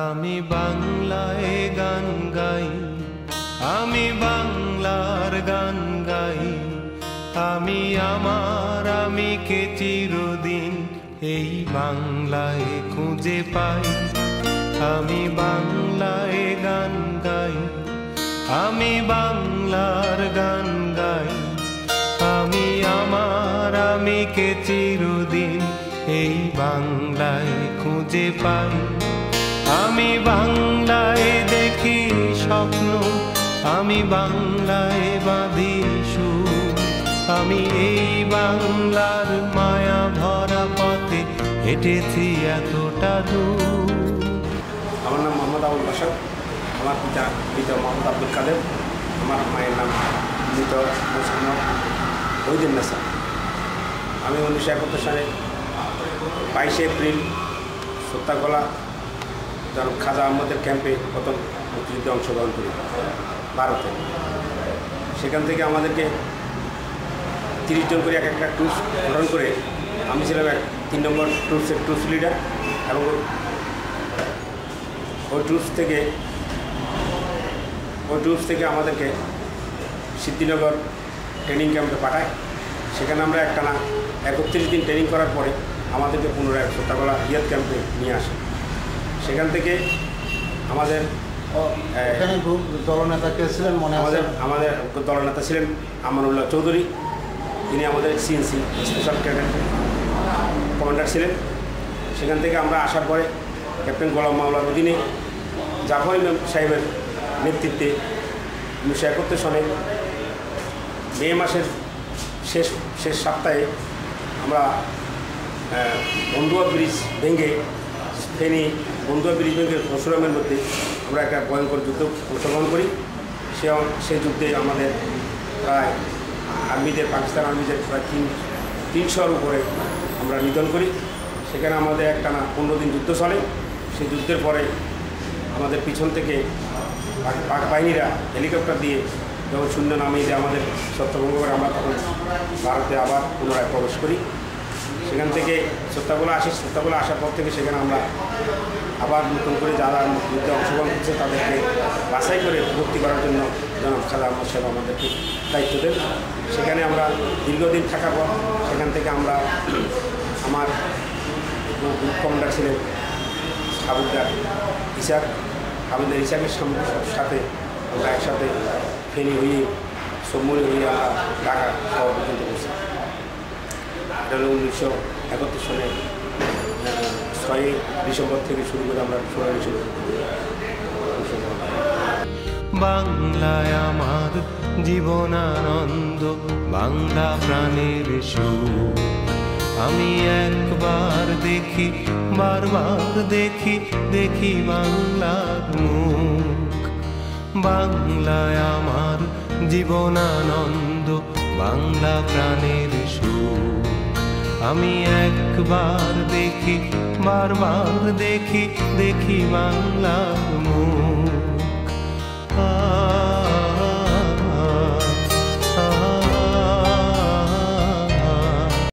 আমি বাংলায় গান গাই, আমি বাংলার গান গাই, আমি আমার আমিকে চিরদিন এই বাংলায় খুঁজে পাই। আমি বাংলায় গান গাই, আমি বাংলার গান গাই, আমি আমার আমিকে চিরদিন এই বাংলায় খুঁজে পাই। আমি বাংলায় দেখি স্বপ্ন, আমি বাংলায় বাঁধি সুর, আমি এই বাংলার মায়া ভরা পথে হেঁটেছি এতটা দূর। আমার নাম মোহাম্মদ আবুল বাসার, আমার পিতা মোহাম্মদ আব্দুল কাদের, আমার মায়ের নাম মৃত ওইদিন নেসা। আমি 1971 সালে 22 এপ্রিল সত্যাগোলা জনাব খাজা আহমদের ক্যাম্পে প্রথম মুক্তিযুদ্ধে অংশগ্রহণ করি ভারতে। সেখান থেকে আমাদেরকে 30 জন করে একটা ট্রুপস গঠন করে, আমি ছিলাম 3 নম্বর ট্রুপসের ট্রুপস লিডার, এবং ওই ট্রুপস থেকে আমাদেরকে সিদ্ধিনগর ট্রেনিং ক্যাম্পে পাঠায়। সেখানে আমরা একটানা 31 দিন ট্রেনিং করার পরে আমাদেরকে পুনরায় সত্যাগোলা ইয়াদ ক্যাম্পে নিয়ে আসে। সেখান থেকে আমাদের দলনেতা কে ছিলেন মনে আমাদের দলনেতা ছিলেন আমানুল্লাহ চৌধুরী, তিনি আমাদের সিএনসি স্পেশাল ক্যাডেট কমান্ডার ছিলেন। সেখান থেকে আমরা আসার পরে ক্যাপ্টেন গোলাম মাওলার অধীনে জাফর ইমাম সাহেবের নেতৃত্বে 1971 সালে মে মাসের শেষ সপ্তাহে আমরা বন্ধুয়া ব্রিজ ভেঙে ফেনী বন্ধুয়া ব্রিজ ভেঙে পরশুরামের মধ্যে আমরা একটা ভয়ঙ্কর যুদ্ধ অংশগ্রহণ করি। সেই যুদ্ধে আমাদের প্রায় পাকিস্তান আর্মিদের প্রায় 300-র উপরে আমরা নিধন করি। সেখানে আমাদের একটানা 15 দিন যুদ্ধ চলে। সেই যুদ্ধের পরে আমাদের পিছন থেকে পাক বাহিনীরা হেলিকপ্টার দিয়ে যখন শূন্য নামিয়ে দিয়ে আমাদের ছত্রভঙ্গ করে, আমরা তখন ভারতে আবার পুনরায় প্রবেশ করি। সেখান থেকে সত্যাগোলা আসার পর থেকে সেখানে আমরা আবার নতুন করে যারা যুদ্ধে অংশগ্রহণ করছে তাদেরকে বাছাই করে ভর্তি করার জন্য জনাব খাজা আহমদ সাহেব আমাদেরকে দায়িত্ব দেন। সেখানে আমরা দীর্ঘদিন থাকার পর সেখান থেকে আমরা আমার গ্রুপ কমান্ডার ছিলেন হাবিবদার ইসাকের সাথে আমরা একসাথে ফেনী হয়ে সম্মুখী হয়ে আমরা ঢাকা শহর পর্যন্ত বসি। এটা হলো 1971 সালে 6 ডিসেম্বর থেকে শুরু করে আমরা 16 ডিসেম্বর। বাংলায় আমার জীবনানন্দ, বাংলা প্রাণের সুর, আমি একবার দেখি বারবার দেখি দেখি বাংলার মুখ। বাংলায় আমার জীবনানন্দ, বাংলা প্রাণের সুর, আমি একবার দেখি বারবার দেখি দেখি বাংলার মুখ।